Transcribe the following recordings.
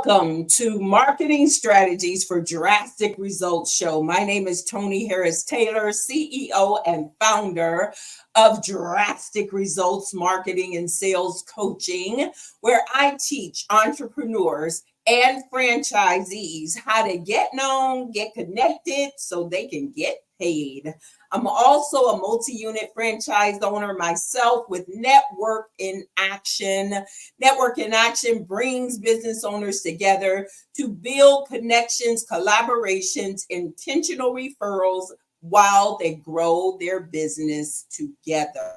Welcome to Marketing Strategies for Drastic Results Show. My name is Tony Harris Taylor, CEO and founder of Drastic Results Marketing and Sales Coaching, where I teach entrepreneurs and franchisees how to get known, get connected so they can get paid. I'm also a multi-unit franchise owner myself with Network in Action. Network in Action brings business owners together to build connections, collaborations, intentional referrals while they grow their business together.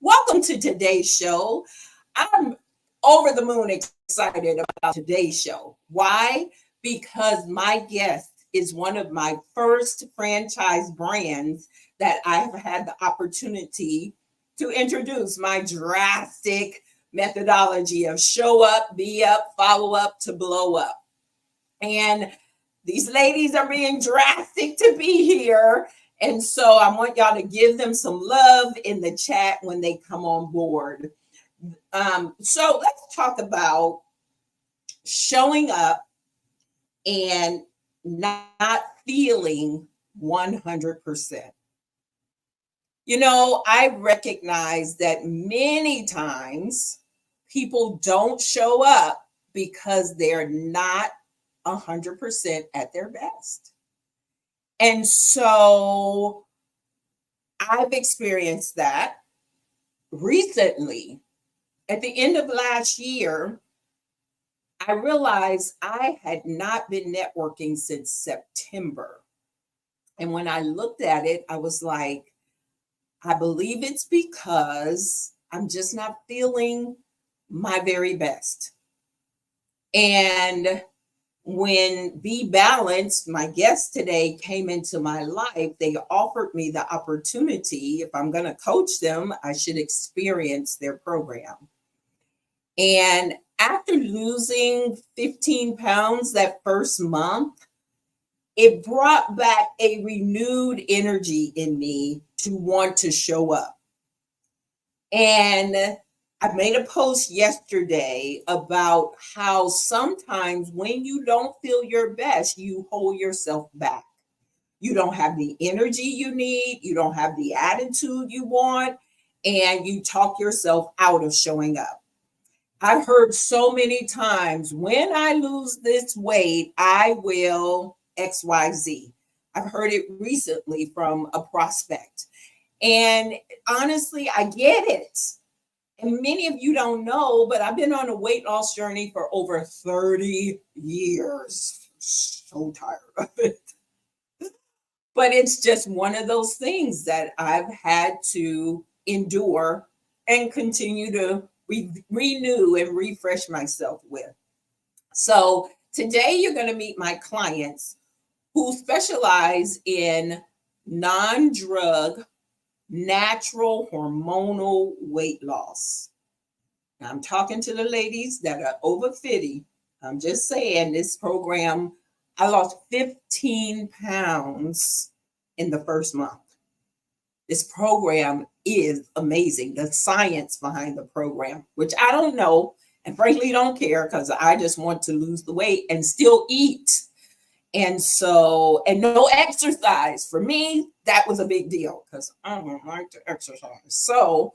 Welcome to today's show. I'm over the moon excited about today's show. Why? Because my guest is one of my first franchise brands that I have had the opportunity to introduce, my Drastic methodology of show up, be up, follow up to blow up. And these ladies are being drastic to be here. And so I want y'all to give them some love in the chat when they come on board. So let's talk about showing up and not feeling 100%. You know, I recognize that many times people don't show up because they're not 100% at their best. And so I've experienced that recently. At the end of last year, I realized I had not been networking since September. And when I looked at it, I was like, I believe it's because I'm just not feeling my very best. And when BeBalanced, my guest today, came into my life, they offered me the opportunity, if I'm going to coach them, I should experience their program. And after losing 15 pounds that first month, it brought back a renewed energy in me to want to show up. And I made a post yesterday about how sometimes when you don't feel your best, you hold yourself back. You don't have the energy you need, you don't have the attitude you want, and you talk yourself out of showing up. I've heard so many times, when I lose this weight, I will XYZ. I've heard it recently from a prospect. And honestly, I get it. And many of you don't know, but I've been on a weight loss journey for over 30 years. So tired of it. But it's just one of those things that I've had to endure and continue to renew and refresh myself with. So today you're going to meet my clients who specialize in non-drug, natural hormonal weight loss. Now, I'm talking to the ladies that are over 50. I'm just saying, this program, I lost 15 pounds in the first month. This program is amazing. The science behind the program, which I don't know and frankly don't care, because I just want to lose the weight and still eat. And so, and no exercise. For me, that was a big deal because I don't like to exercise. So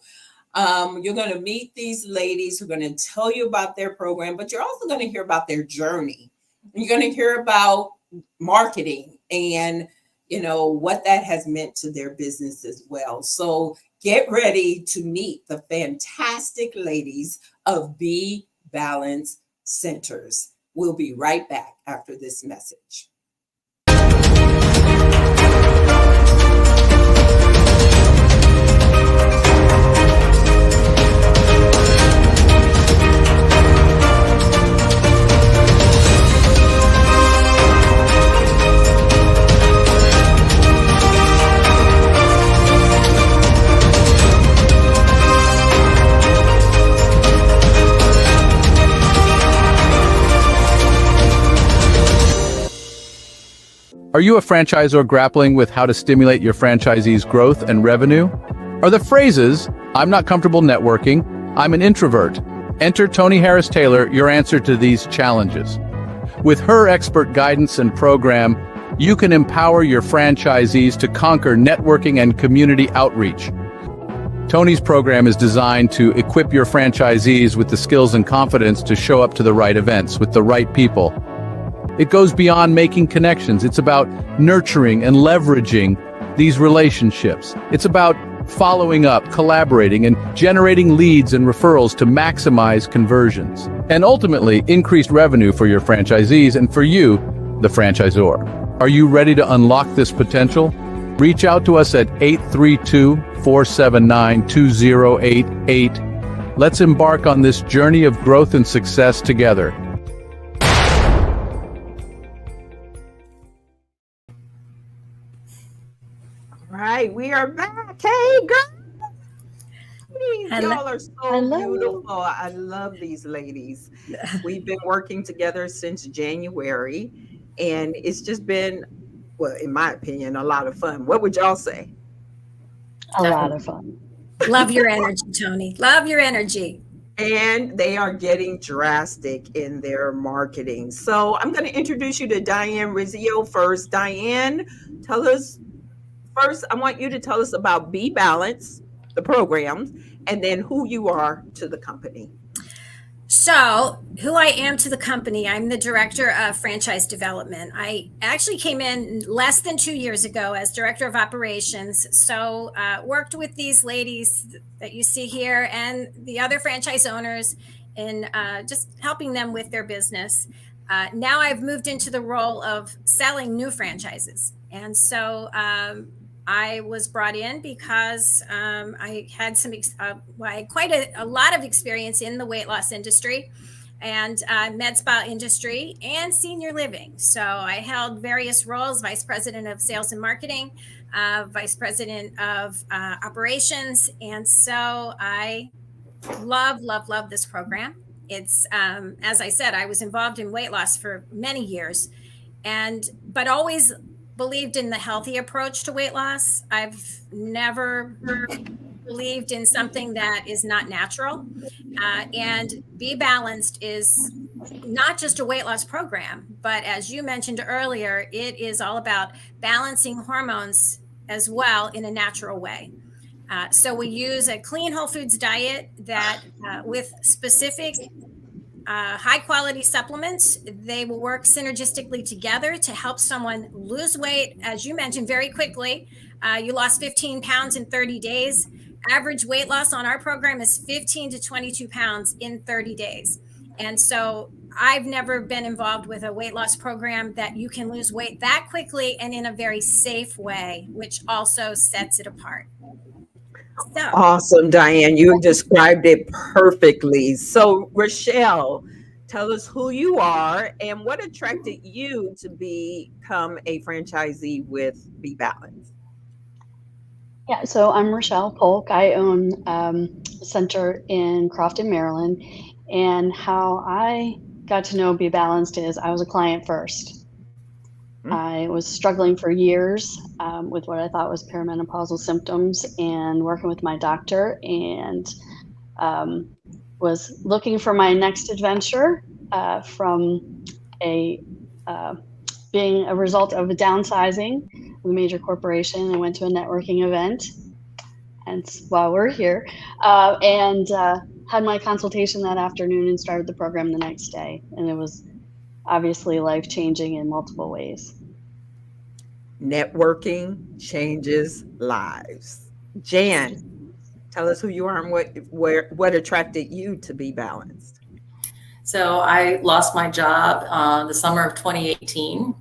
you're going to meet these ladies who are going to tell you about their program, but you're also going to hear about their journey. You're going to hear about marketing and what that has meant to their business as well. So get ready to meet the fantastic ladies of BeBalanced Centers. We'll be right back after this message. Are you a franchisor grappling with how to stimulate your franchisees' growth and revenue? Are the phrases, "I'm not comfortable networking," "I'm an introvert," Enter Tony Harris Taylor, your answer to these challenges. With her expert guidance and program, you can empower your franchisees to conquer networking and community outreach. Tony's program is designed to equip your franchisees with the skills and confidence to show up to the right events with the right people. It goes beyond making connections. It's about nurturing and leveraging these relationships. It's about following up, collaborating, and generating leads and referrals to maximize conversions. And ultimately, increased revenue for your franchisees and for you, the franchisor. Are you ready to unlock this potential? Reach out to us at 832-479-2088. Let's embark on this journey of growth and success together. All right, we are back. Hey, girl. Y'all are so beautiful. I love these ladies. We've been working together since January, and it's just been, well, in my opinion, a lot of fun. What would y'all say? A lot of fun. Love your energy, Tony. Love your energy. And they are getting drastic in their marketing. So I'm going to introduce you to Diane Rizzio first. Diane, tell us first, I want you to tell us about BeBalanced, the program, and then who you are to the company. So, who I am to the company, I'm the director of franchise development. I actually came in less than 2 years ago as director of operations. So, worked with these ladies that you see here and the other franchise owners in just helping them with their business. Now I've moved into the role of selling new franchises. And so I was brought in because I had quite a lot of experience in the weight loss industry and med spa industry and senior living. So I held various roles: vice president of sales and marketing, vice president of operations. And so I love this program. It's, as I said, I was involved in weight loss for many years, but always believed in the healthy approach to weight loss. I've never believed in something that is not natural. And BeBalanced is not just a weight loss program, but as you mentioned earlier, it is all about balancing hormones as well in a natural way. So we use a clean whole foods diet that with specific high quality supplements. They will work synergistically together to help someone lose weight. As you mentioned, very quickly, you lost 15 pounds in 30 days. Average weight loss on our program is 15 to 22 pounds in 30 days. And so I've never been involved with a weight loss program that you can lose weight that quickly and in a very safe way, which also sets it apart. So. Awesome, Diane. You described it perfectly. So, Rochelle, tell us who you are and what attracted you to become a franchisee with BeBalanced. Yeah, so I'm Rochelle Polk. I own a center in Crofton, Maryland. And how I got to know BeBalanced is I was a client first. I was struggling for years with what I thought was perimenopausal symptoms and working with my doctor, and was looking for my next adventure from being a result of a downsizing with a major corporation. I went to a networking event, and while we're here, and had my consultation that afternoon and started the program the next day. And it was obviously life-changing in multiple ways. Networking changes lives. Jan, tell us who you are and what attracted you to BeBalanced. So I lost my job the summer of 2018,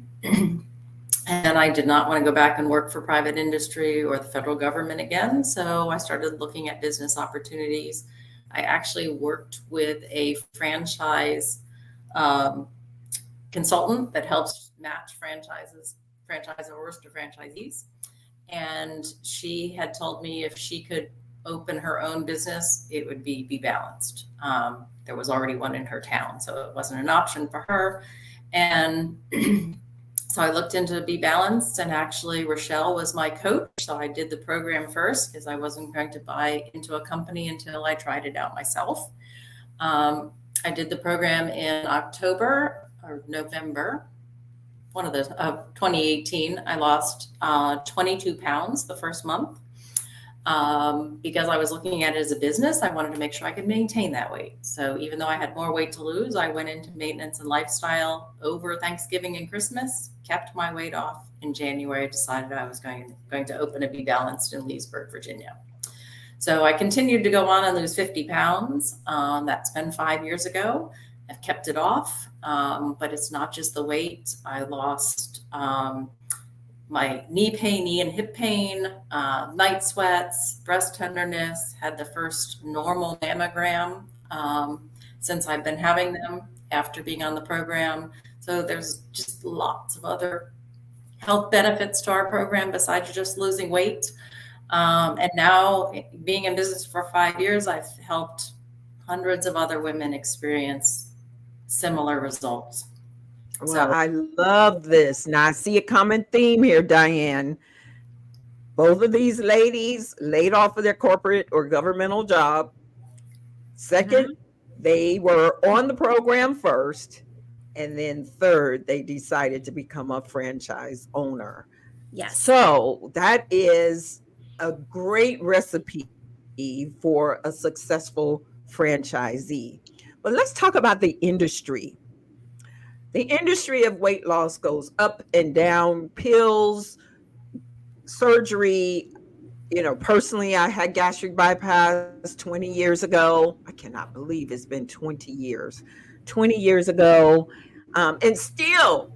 and I did not want to go back and work for private industry or the federal government again. So I started looking at business opportunities. I actually worked with a franchise consultant that helps match franchisors to franchisees. And she had told me if she could open her own business, it would be BeBalanced. There was already one in her town, so it wasn't an option for her. And so I looked into BeBalanced, and actually Rochelle was my coach. So I did the program first because I wasn't going to buy into a company until I tried it out myself. I did the program in October or November, one of those, of 2018. I lost 22 pounds the first month. Because I was looking at it as a business, I wanted to make sure I could maintain that weight. So even though I had more weight to lose, I went into maintenance and lifestyle over Thanksgiving and Christmas, kept my weight off. In January, I decided I was going to open a BeBalanced in Leesburg, Virginia. So I continued to go on and lose 50 pounds. That's been 5 years ago. I've kept it off, but it's not just the weight. I lost my knee and hip pain, night sweats, breast tenderness, had the first normal mammogram since I've been having them after being on the program. So there's just lots of other health benefits to our program besides just losing weight. And now, being in business for 5 years, I've helped hundreds of other women experience similar results. Well, I love this. Now I see a common theme here, Diane. Both of these ladies laid off of their corporate or governmental job. Second, they were on the program first. And then third, they decided to become a franchise owner. Yes. So that is a great recipe for a successful franchisee. But let's talk about the industry. The industry of weight loss goes up and down, pills, surgery. You know, personally, I had gastric bypass 20 years ago. I cannot believe it's been 20 years. 20 years ago, and still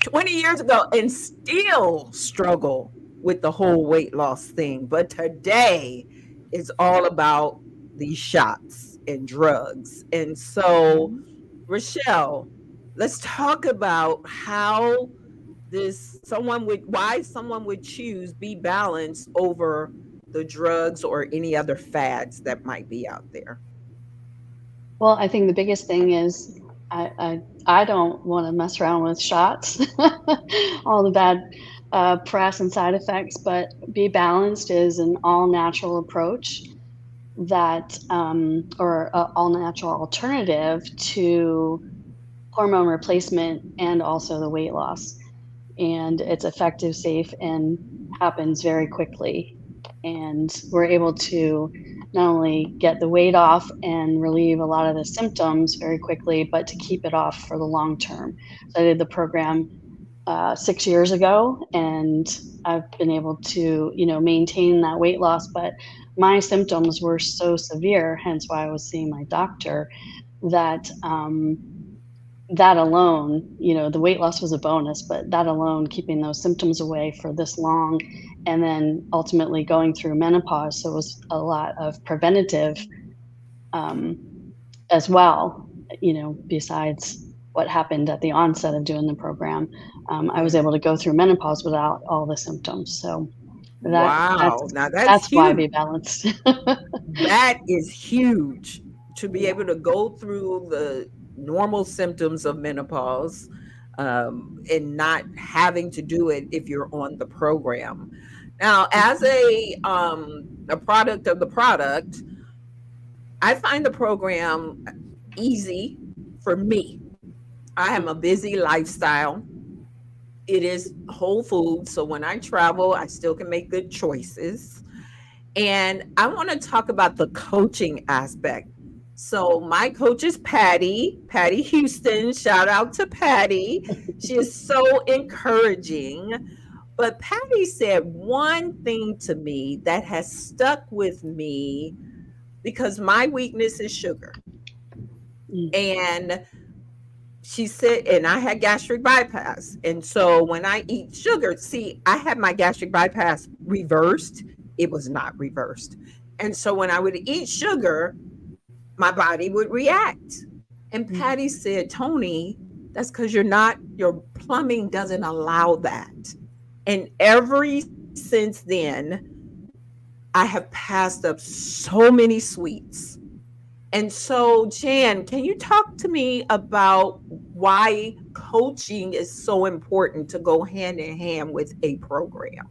20 years ago, and still struggle with the whole weight loss thing. But today is all about these shots and drugs. And so, Rochelle, let's talk about how why someone would choose BeBalanced over the drugs or any other fads that might be out there. Well, I think the biggest thing is I don't want to mess around with shots, all the bad press and side effects, but BeBalanced is an all natural approach that, or all natural alternative to hormone replacement and also the weight loss. And it's effective, safe, and happens very quickly. And we're able to not only get the weight off and relieve a lot of the symptoms very quickly, but to keep it off for the long term. So I did the program 6 years ago, and I've been able to, maintain that weight loss. But my symptoms were so severe, hence why I was seeing my doctor, that that alone, the weight loss was a bonus, but that alone, keeping those symptoms away for this long, and then ultimately going through menopause. So it was a lot of preventative as well, besides what happened at the onset of doing the program. I was able to go through menopause without all the symptoms. So that's why BeBalanced. That is huge, to be able to go through the normal symptoms of menopause and not having to do it if you're on the program. Now, as a product of the product, I find the program easy for me. I have a busy lifestyle. It is whole food, so when I travel, I still can make good choices. And I want to talk about the coaching aspect. So my coach is Patty Houston. Shout out to Patty. She is so encouraging. But Patty said one thing to me that has stuck with me, because my weakness is sugar. And she said, and I had gastric bypass. And so when I eat sugar, I had my gastric bypass reversed. It was not reversed. And so when I would eat sugar, my body would react. And Patty said, Tony, that's because your plumbing doesn't allow that. And since then, I have passed up so many sweets. And so, Jan, can you talk to me about why coaching is so important to go hand in hand with a program?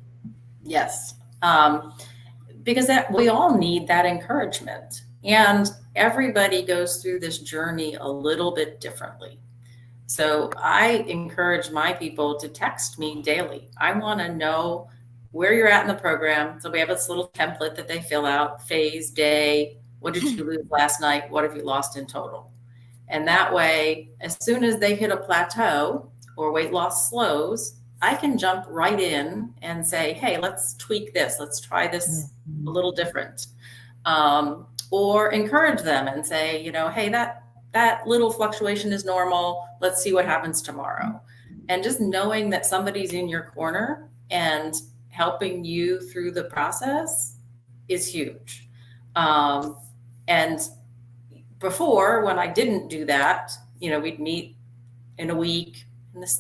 Yes, because we all need that encouragement. And everybody goes through this journey a little bit differently. So I encourage my people to text me daily. I want to know where you're at in the program. So we have this little template that they fill out: phase, day, what did you lose last night? What have you lost in total? And that way, as soon as they hit a plateau or weight loss slows, I can jump right in and say, hey, let's tweak this. Let's try this a little different. Or encourage them and say, you know, hey, that little fluctuation is normal. Let's see what happens tomorrow. And just knowing that somebody's in your corner and helping you through the process is huge. And before, when I didn't do that, you know, we'd meet in a week,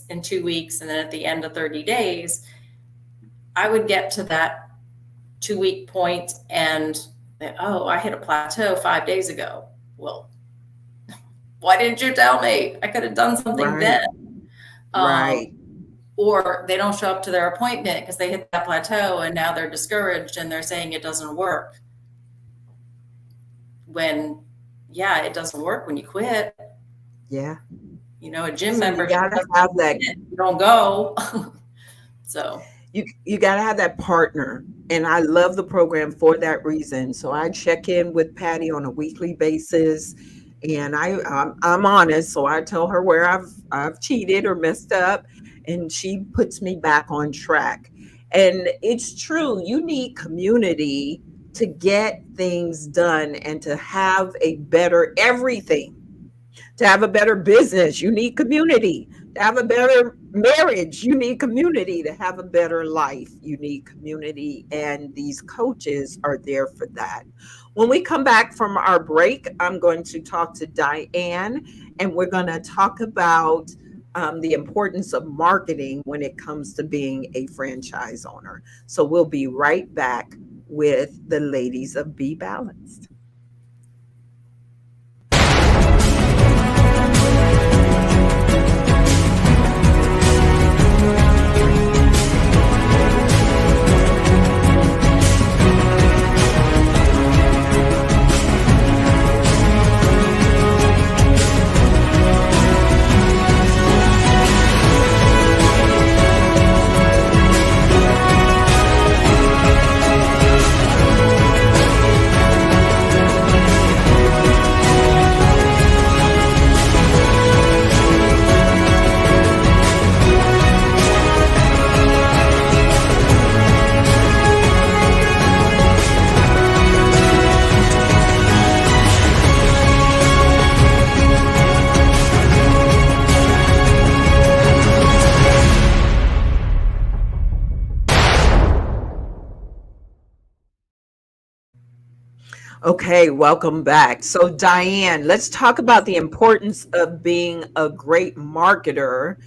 in 2 weeks, and then at the end of 30 days, I would get to that 2-week point and oh, I hit a plateau 5 days ago. Well, why didn't you tell me? I could have done something then. Right. Or they don't show up to their appointment because they hit that plateau and now they're discouraged and they're saying it doesn't work. When, yeah, it doesn't work when you quit. Yeah. You know, a gym member, you gotta have that. You don't go. So you gotta have that partner. And I love the program for that reason. So I check in with Patty on a weekly basis, and I'm honest. So I tell her where I've cheated or messed up, and she puts me back on track. And it's true, you need community to get things done and to have a better everything. To have a better business, you need community. To have a better marriage, you need community. To have a better life, you need community. And these coaches are there for that. When we come back from our break, I'm going to talk to Diane, and we're going to talk about the importance of marketing when it comes to being a franchise owner. So we'll be right back with the ladies of BeBalanced. Okay, welcome back. So Diane, let's talk about the importance of being a great marketer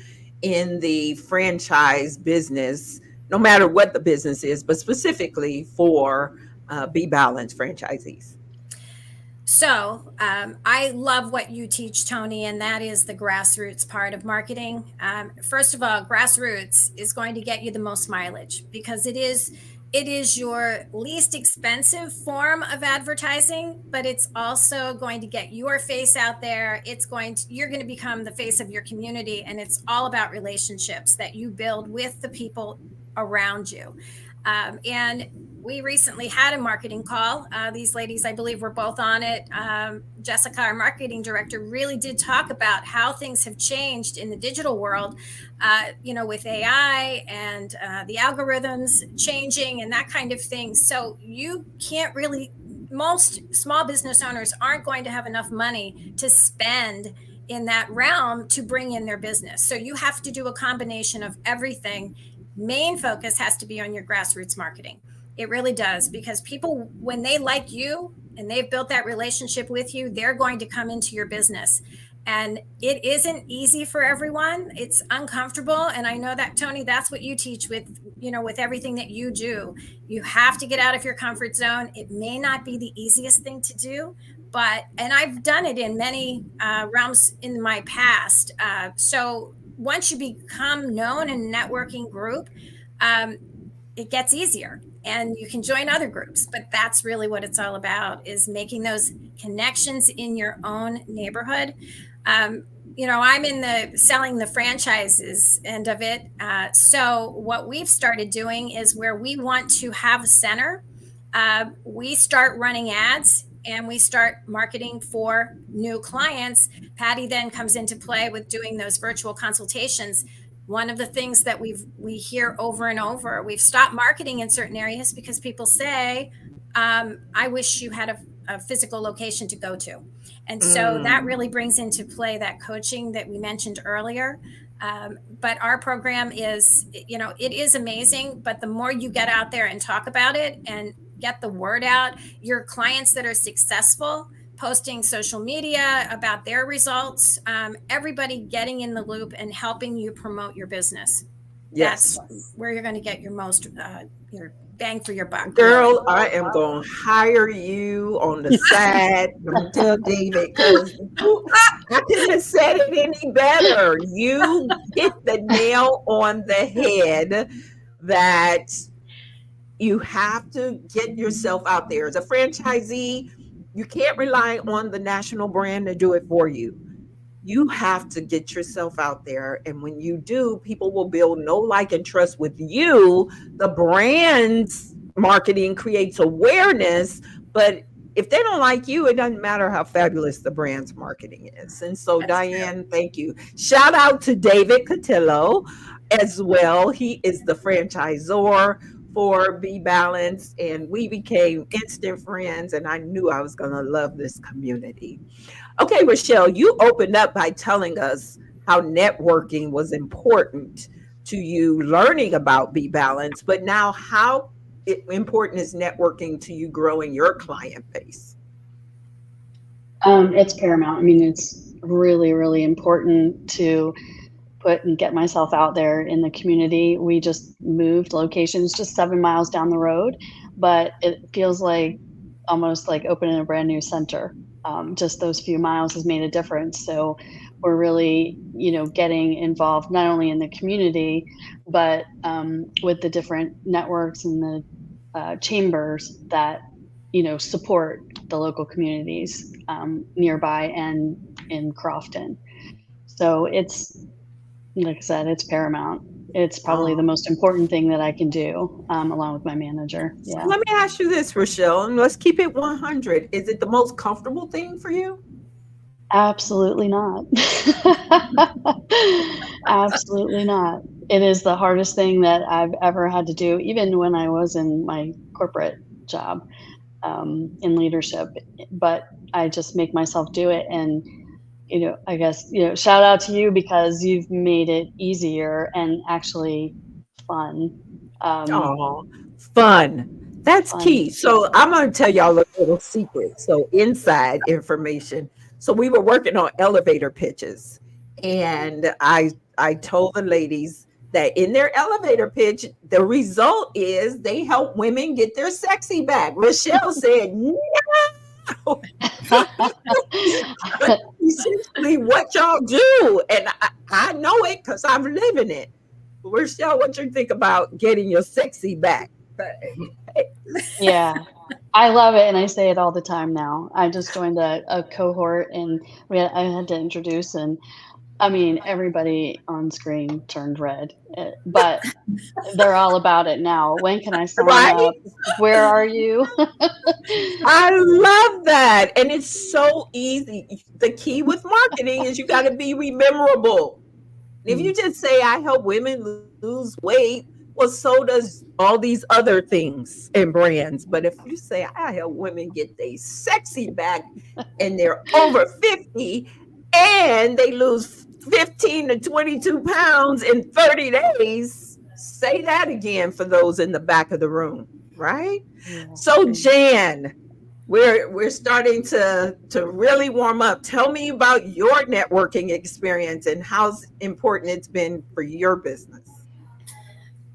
in the franchise business, no matter what the business is, but specifically for BeBalanced franchisees. So I love what you teach, Tony, and that is the grassroots part of marketing. First of all, grassroots is going to get you the most mileage because it is your least expensive form of advertising, but it's also going to get your face out there. You're going to become the face of your community, and it's all about relationships that you build with the people around you. And we recently had a marketing call. These ladies, I believe, were both on it. Jessica, our marketing director, really did talk about how things have changed in the digital world, with AI and the algorithms changing and that kind of thing. So you can't really, most small business owners aren't going to have enough money to spend in that realm to bring in their business. So you have to do a combination of everything. Main focus has to be on your grassroots marketing. It really does, because people, when they like you and they've built that relationship with you, they're going to come into your business. And it isn't easy for everyone. It's uncomfortable. And I know that, Tony, that's what you teach with everything that you do. You have to get out of your comfort zone. It may not be the easiest thing to do, and I've done it in many realms in my past. So once you become known in a networking group, it gets easier. and you can join other groups, but that's really what it's all about, is making those connections in your own neighborhood. I'm in the selling the franchises end of it. So what we've started doing is, where we want to have a center, we start running ads and we start marketing for new clients. Patty then comes into play with doing those virtual consultations. One of the things that we hear over and over, we've stopped marketing in certain areas because people say, I wish you had a physical location to go to. And so that really brings into play that coaching that we mentioned earlier. But our program is, it is amazing, but the more you get out there and talk about it and get the word out, your clients that are successful, posting social media about their results, everybody getting in the loop and helping you promote your business. Yes. That's where you're going to get your most, your bang for your buck. Girl, I am going to hire you on the side. I'm going to tell David, because I couldn't have said it any better. You hit the nail on the head that you have to get yourself out there. As a franchisee, you can't rely on the national brand to do it for you. You have to get yourself out there. And when you do, people will build know, like, and trust with you. The brand's marketing creates awareness, but if they don't like you, it doesn't matter how fabulous the brand's marketing is. And so, that's Diane, true. Thank you. Shout out to David Cotillo as well. He is the franchisor for BeBalanced, and we became instant friends, and I knew I was going to love this community. Okay, Rochelle, you opened up by telling us how networking was important to you, learning about BeBalanced, but now how important is networking to you growing your client base? It's paramount. I mean, it's really, really important to put and get myself out there in the community. We just moved locations just 7 miles down the road, but it feels like almost like opening a brand new center. Just those few miles has made a difference. So we're really, getting involved not only in the community, but with the different networks and the chambers that, support the local communities nearby and in Crofton. So it's, like I said, it's paramount. It's probably the most important thing that I can do, along with my manager. Yeah. So let me ask you this, Rochelle, and let's keep it 100. Is it the most comfortable thing for you? Absolutely not. Absolutely not. It is the hardest thing that I've ever had to do, even when I was in my corporate job, in leadership. But I just make myself do it. And I guess, shout out to you, because you've made it easier and actually fun. Fun. That's fun. Key. So I'm going to tell y'all a little secret. So inside information. So we were working on elevator pitches, and I told the ladies that in their elevator pitch, the result is they help women get their sexy back. Rochelle said, no. Essentially what y'all do, and I know it because I'm living it. Rochelle, what you think about getting your sexy back? Yeah, I love it, and I say it all the time now. I just joined a cohort, and I had to introduce, and I mean, everybody on screen turned red, but they're all about it now. When can I sign up? Where are you? I love that. And it's so easy. The key with marketing is you got to be memorable. If you just say, I help women lose weight, well, so does all these other things and brands. But if you say, I help women get their sexy back, and they're over 50 and they lose 15 to 22 pounds in 30 days, say that again for those in the back of the room, right? Yeah. So Jan, we're starting to really warm up. Tell me about your networking experience and how important it's been for your business.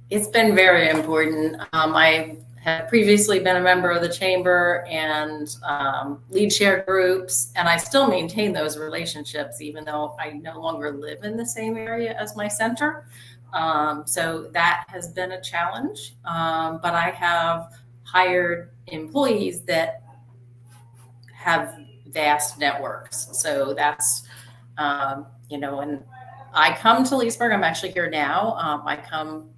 It's been very important. I had previously been a member of the chamber and lead share groups, and I still maintain those relationships even though I no longer live in the same area as my center. So that has been a challenge. But I have hired employees that have vast networks. So that's, when I come to Leesburg, I'm actually here now. I come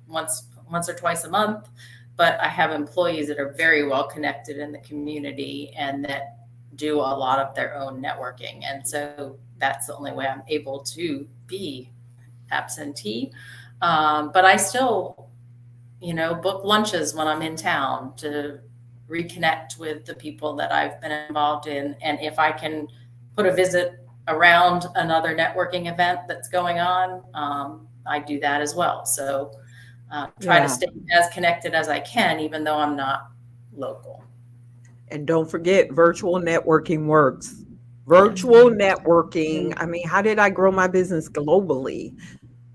once or twice a month, but I have employees that are very well connected in the community and that do a lot of their own networking. And so that's the only way I'm able to be absentee. But I still, book lunches when I'm in town to reconnect with the people that I've been involved in. And if I can put a visit around another networking event that's going on, I do that as well. So try to stay as connected as I can, even though I'm not local. And don't forget, virtual networking works. Virtual networking. I mean, how did I grow my business globally?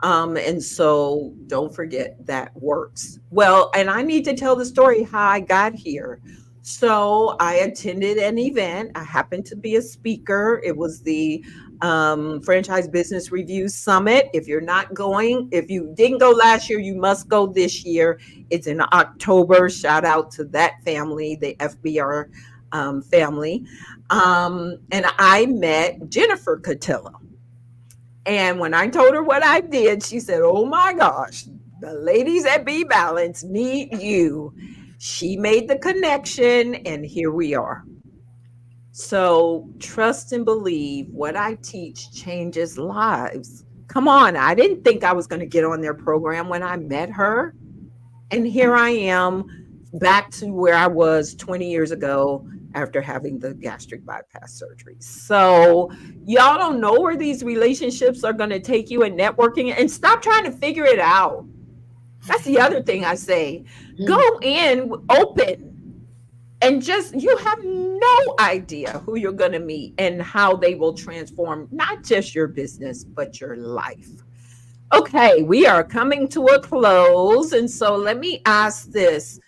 And so don't forget that works. Well, and I need to tell the story how I got here. So I attended an event. I happened to be a speaker. It was the Franchise Business Review Summit. If you're not going, if you didn't go last year, you must go this year. It's in October. Shout out to that family, the FBR family. And I met Jennifer Cotillo. And when I told her what I did, she said, "Oh my gosh, the ladies at BeBalanced need you." She made the connection, and here we are. So trust and believe what I teach changes lives. Come on, I didn't think I was going to get on their program when I met her. And here I am back to where I was 20 years ago after having the gastric bypass surgery. So y'all don't know where these relationships are going to take you in networking, and stop trying to figure it out. That's the other thing I say. Go in open and just, you have no idea who you're going to meet and how they will transform not just your business, but your life. Okay, we are coming to a close. And so let me ask this.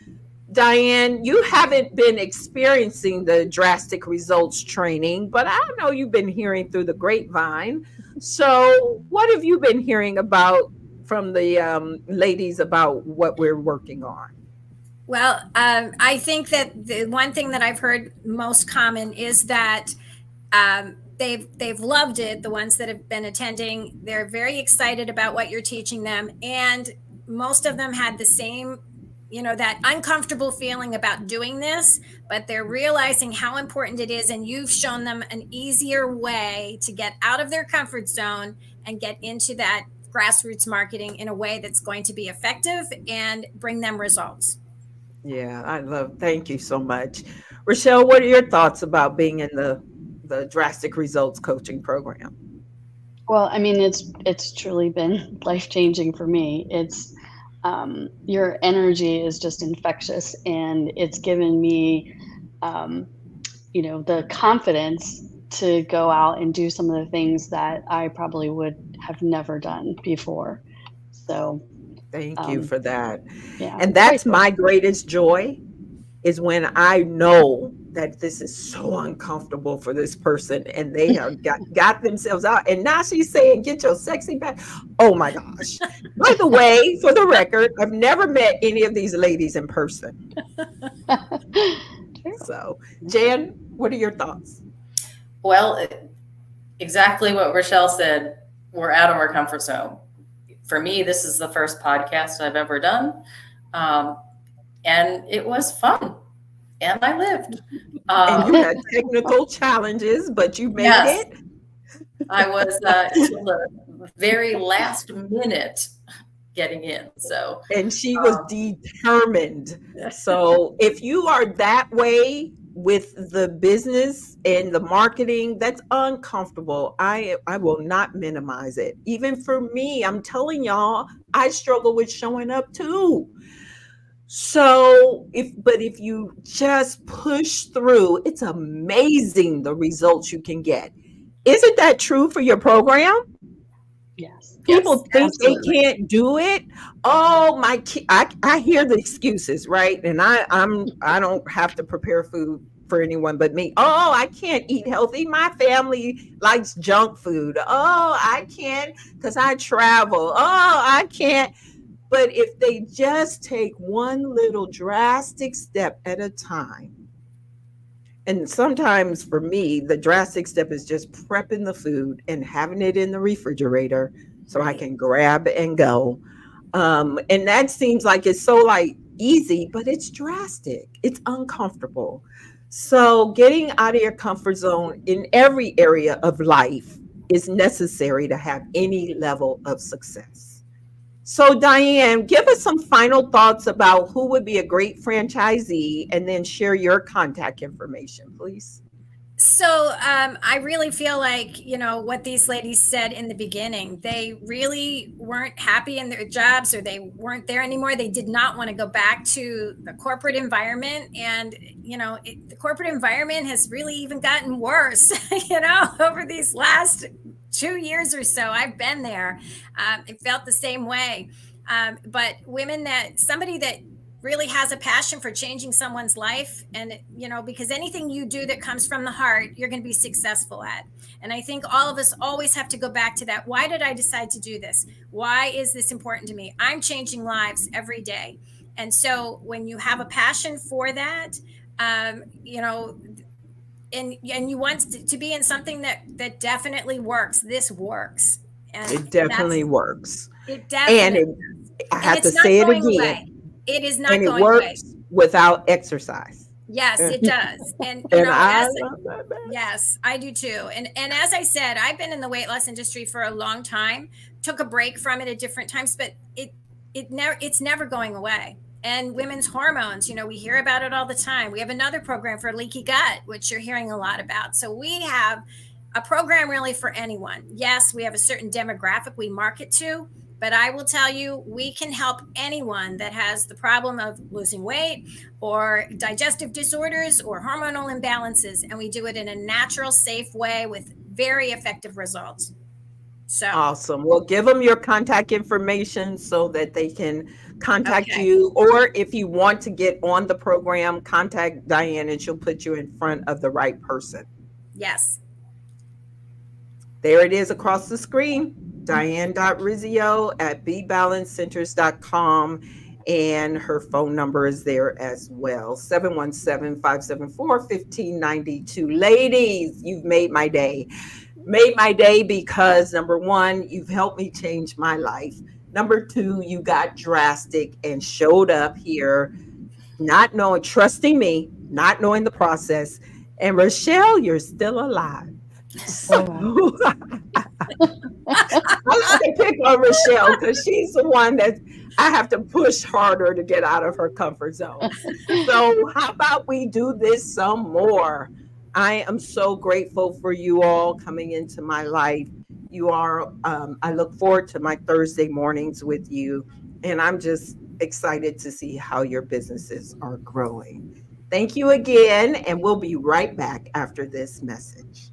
Diane, you haven't been experiencing the Drastic Results training, but I know you've been hearing through the grapevine. So what have you been hearing about from the ladies about what we're working on? Well, I think that the one thing that I've heard most common is that they've loved it. The ones that have been attending, they're very excited about what you're teaching them, and most of them had the same, that uncomfortable feeling about doing this, but they're realizing how important it is, and you've shown them an easier way to get out of their comfort zone and get into that grassroots marketing in a way that's going to be effective and bring them results. Yeah, thank you so much. Rochelle, what are your thoughts about being in the Drastic Results coaching program? Well, I mean, it's truly been life-changing for me. It's your energy is just infectious, and it's given me, the confidence to go out and do some of the things that I probably would have never done before. So thank you for that. Yeah, and that's my greatest joy, is when I know that this is so uncomfortable for this person and they have got themselves out. And now she's saying, "Get your sexy back." Oh my gosh. By the way, for the record, I've never met any of these ladies in person. So, Jan, what are your thoughts? Well, exactly what Rochelle said. We're out of our comfort zone. For me, this is the first podcast I've ever done. And it was fun. And I lived. And you had technical challenges, but you made it. I was till the very last minute getting in. So, and she was determined. So if you are that way with the business and the marketing, that's uncomfortable. I will not minimize it. Even for me, I'm telling y'all, I struggle with showing up too. So if you just push through, it's amazing the results you can get. Isn't that true for your program? Yes. People think absolutely. they can't do it. Oh, I hear the excuses, right? And I don't have to prepare food for anyone but me. Oh, I can't eat healthy. My family likes junk food. Oh, I can't because I travel. Oh, I can't. But if they just take one little drastic step at a time, and sometimes for me, the drastic step is just prepping the food and having it in the refrigerator so I can grab and go. And that seems like it's so like easy, but it's drastic. It's uncomfortable. So getting out of your comfort zone in every area of life is necessary to have any level of success. So Diane, give us some final thoughts about who would be a great franchisee and then share your contact information, please. So I really feel like, what these ladies said in the beginning, they really weren't happy in their jobs, or they weren't there anymore. They did not want to go back to the corporate environment. And, the corporate environment has really even gotten worse, over these last 2 years or so. I've been there. It felt the same way. But somebody that really has a passion for changing someone's life, and because anything you do that comes from the heart, you're going to be successful at. And I think all of us always have to go back to that. Why did I decide to do this? Why is this important to me? I'm changing lives every day. And so when you have a passion for that, and you want to be in something that definitely works, this works. And it definitely works. It definitely I have to say it again. Away. It is not and going it works away without exercise. Yes, it does. And, yes, I do too. And as I said, I've been in the weight loss industry for a long time, took a break from it at different times, but it's never going away. And women's hormones, we hear about it all the time. We have another program for leaky gut, which you're hearing a lot about. So we have a program really for anyone. Yes, we have a certain demographic we market to, but I will tell you, we can help anyone that has the problem of losing weight or digestive disorders or hormonal imbalances. And we do it in a natural, safe way with very effective results. So awesome. Well, give them your contact information so that they can contact you. Or if you want to get on the program, contact Diane and she'll put you in front of the right person. Yes. There it is across the screen. Diane.Rizzio at BeBalancedCenters.com, and her phone number is there as well, 717-574-1592. Ladies, you've made my day. Made my day because, number one, you've helped me change my life. Number two, you got drastic and showed up here, trusting me, not knowing the process. And Rochelle, you're still alive. So I like to pick on Rochelle because she's the one that I have to push harder to get out of her comfort zone. So how about we do this some more? I am so grateful for you all coming into my life. You are, I look forward to my Thursday mornings with you, and I'm just excited to see how your businesses are growing. Thank you again, and we'll be right back after this message.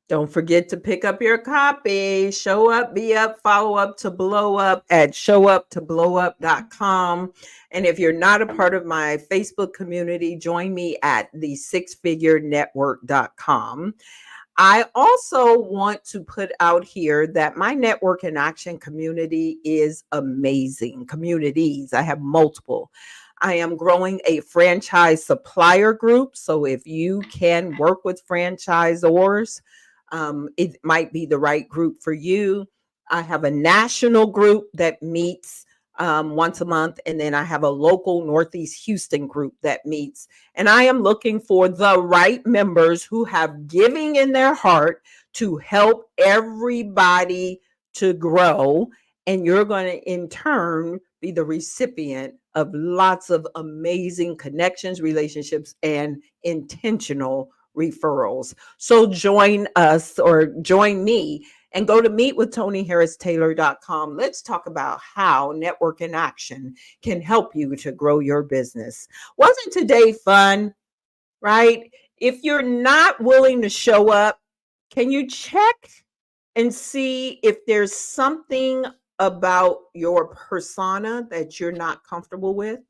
Don't forget to pick up your copy. Show Up, Be Up, Follow Up to Blow Up at showuptoblowup.com. And if you're not a part of my Facebook community, join me at the sixfigurenetwork.com. I also want to put out here that my network in action community is amazing. Communities, I have multiple. I am growing a franchise supplier group. So if you can work with franchisors, it might be the right group for you. I have a national group that meets once a month, and then I have a local Northeast Houston group that meets. And I am looking for the right members who have giving in their heart to help everybody to grow. And you're going to, in turn, be the recipient of lots of amazing connections, relationships, and intentional referrals. So join us or join me and go to meetwithtonyharristaylor.com. Let's talk about how Network in Action can help you to grow your business. Wasn't today fun, right? If you're not willing to show up, can you check and see if there's something about your persona that you're not comfortable with?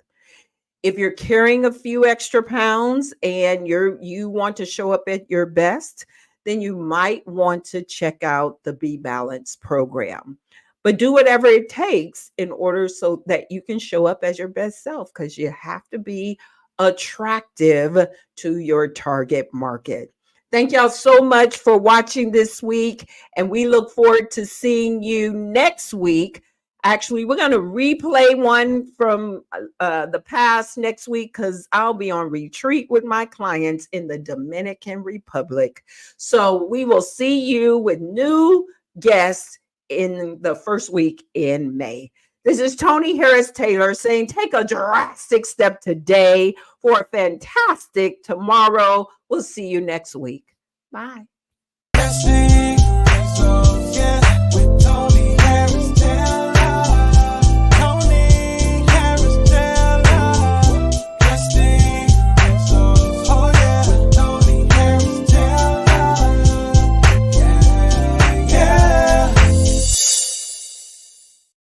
If you're carrying a few extra pounds and you want to show up at your best, then you might want to check out the BeBalanced program. But do whatever it takes in order so that you can show up as your best self, because you have to be attractive to your target market. Thank y'all so much for watching this week, and we look forward to seeing you next week. Actually, we're going to replay one from the past next week because I'll be on retreat with my clients in the Dominican Republic. So we will see you with new guests in the first week in May. This is Tony Harris Taylor saying take a drastic step today for a fantastic tomorrow. We'll see you next week. Bye.